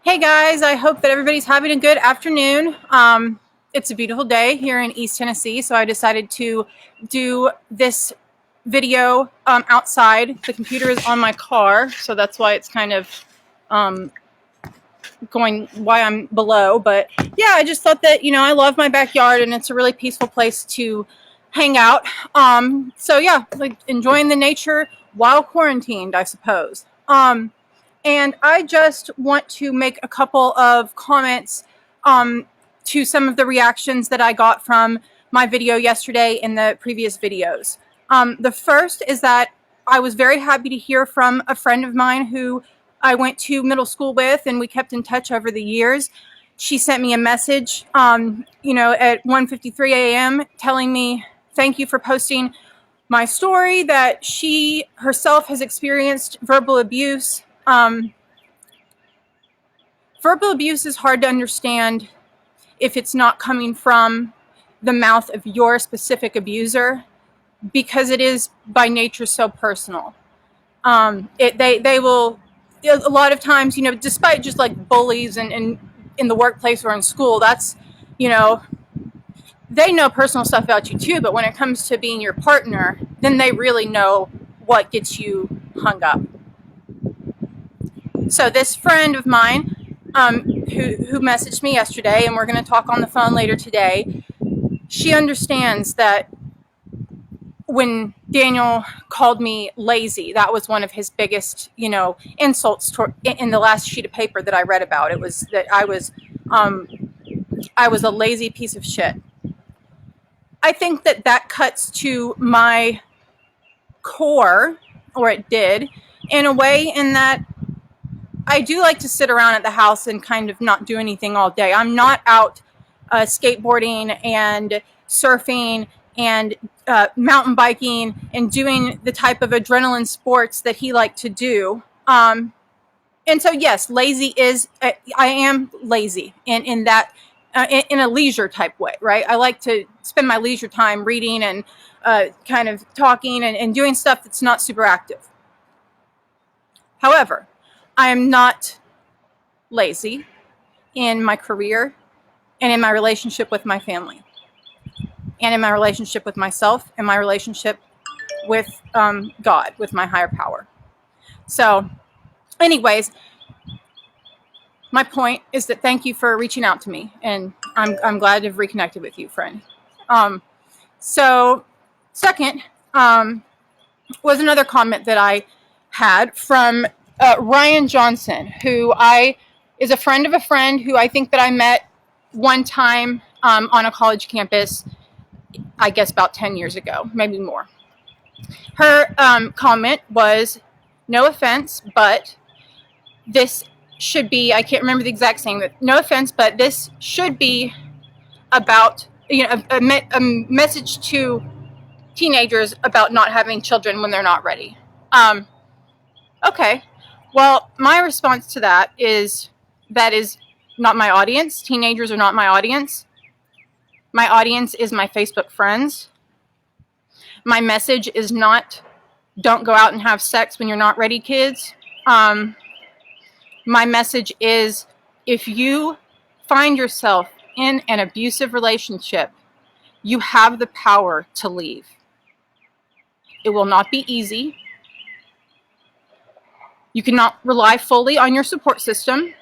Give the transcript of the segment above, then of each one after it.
Hey guys, I hope that everybody's having a good afternoon. It's a beautiful day here in East Tennessee, so I decided to do this video outside. The computer is on my car, so that's why it's kind of um, why I'm below. But yeah, I just thought that, I love my backyard and it's a really peaceful place to hang out. So yeah, like enjoying the nature while quarantined, I suppose. And I just want to make a couple of comments to some of the reactions that I got from my video yesterday and the previous videos. The first is that I was very happy to hear from a friend of mine who I went to middle school with, and we kept in touch over the years. She sent me a message, at 1:53 a.m. telling me, thank you for posting my story, that she herself has experienced verbal abuse. Verbal abuse is hard to understand if it's not coming from the mouth of your specific abuser, because it is by nature so personal. They will, a lot of times, despite just like bullies and in the workplace or in school, that's, they know personal stuff about you too, but when it comes to being your partner, then they really know what gets you hung up. So this friend of mine, who messaged me yesterday, and we're going to talk on the phone later today, she understands that when Daniel called me lazy, that was one of his biggest, insults in the last sheet of paper that I read about. It was that I was a lazy piece of shit. I think that cuts to my core, or it did, in a way, in that I do like to sit around at the house and kind of not do anything all day. I'm not out skateboarding and surfing and mountain biking and doing the type of adrenaline sports that he liked to do. And so, yes, lazy is, I am lazy in that, in a leisure type way, right? I like to spend my leisure time reading and kind of talking and doing stuff that's not super active. However, I am not lazy in my career and in my relationship with my family and in my relationship with myself and my relationship with God, with my higher power. So anyways, my point is that thank you for reaching out to me, and I'm glad to have reconnected with you, friend. So second was another comment that I had from Ryan Johnson, who is a friend of a friend who I think that I met one time on a college campus, I guess about 10 years ago, maybe more. Her comment was, no offense, but this should be, I can't remember the exact saying, but no offense, but this should be about, a message to teenagers about not having children when they're not ready. Okay. Well, my response to that is not my audience. Teenagers are not my audience. My audience is my Facebook friends. My message is not, don't go out and have sex when you're not ready, kids. My message is, if you find yourself in an abusive relationship, you have the power to leave. It will not be easy. You cannot rely fully on your support system,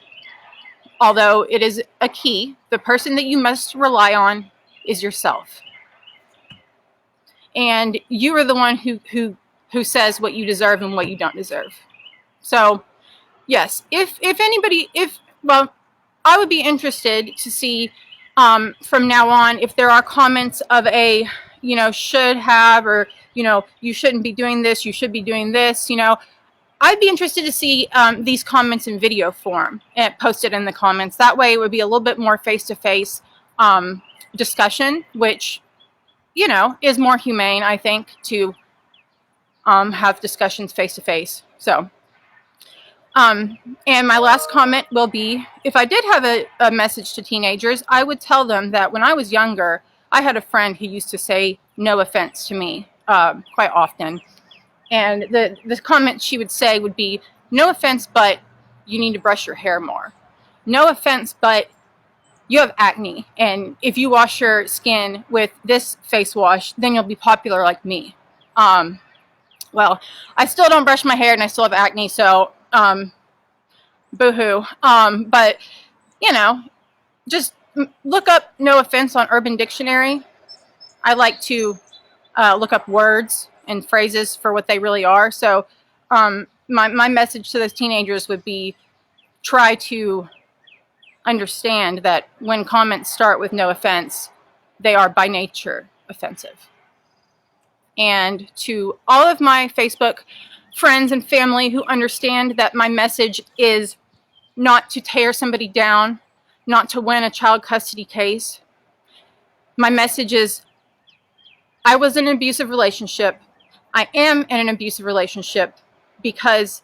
although it is a key. The person that you must rely on is yourself. And you are the one who says what you deserve and what you don't deserve. So, yes, if anybody, I would be interested to see from now on if there are comments of a, should have, or, you shouldn't be doing this, you should be doing this, I'd be interested to see these comments in video form and posted in the comments. That way it would be a little bit more face-to-face discussion, which, is more humane, I think, to have discussions face-to-face. So, and my last comment will be, if I did have a message to teenagers, I would tell them that when I was younger, I had a friend who used to say no offense to me quite often. And the comment she would say would be, no offense, but you need to brush your hair more. no offense, but you have acne, and if you wash your skin with this face wash, then you'll be popular like me. Well, I still don't brush my hair and I still have acne, so boo-hoo. But you know, just look up no offense on Urban Dictionary. I like to look up words and phrases for what they really are. So my message to those teenagers would be, try to understand that when comments start with no offense, they are by nature offensive. And to all of my Facebook friends and family who understand that my message is not to tear somebody down, not to win a child custody case, my message is, I was in an abusive relationship. I am in an abusive relationship because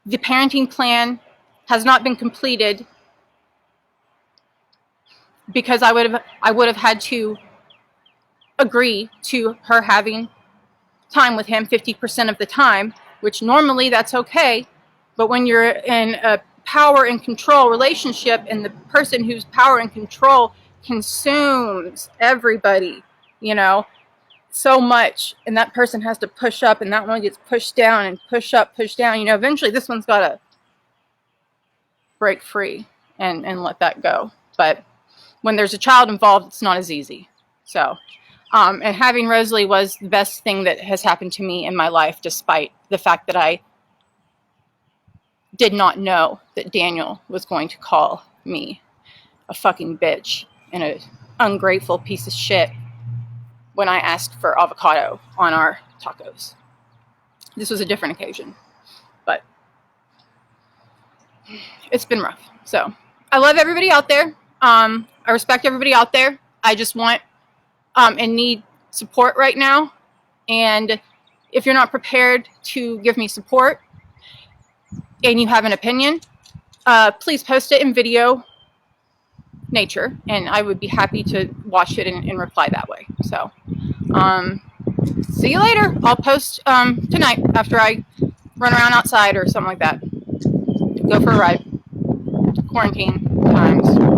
the parenting plan has not been completed, because I would have had to agree to her having time with him 50% of the time, which normally that's okay. But when you're in a power and control relationship and the person who's power and control consumes everybody, you know, so much, and that person has to push up and that one gets pushed down and push up, push down, you know, eventually this one's got to break free and let that go. But when there's a child involved, it's not as easy. So, and having Rosalie was the best thing that has happened to me in my life, despite the fact that I did not know that Daniel was going to call me a fucking bitch and an ungrateful piece of shit when I asked for avocado on our tacos. This was a different occasion, but it's been rough. So I love everybody out there. I respect everybody out there. I just want and need support right now. And if you're not prepared to give me support and you have an opinion, please post it in video nature, and I would be happy to watch it and reply that way. So see you later. I'll post tonight after I run around outside or something like that. Go for a ride. Quarantine times.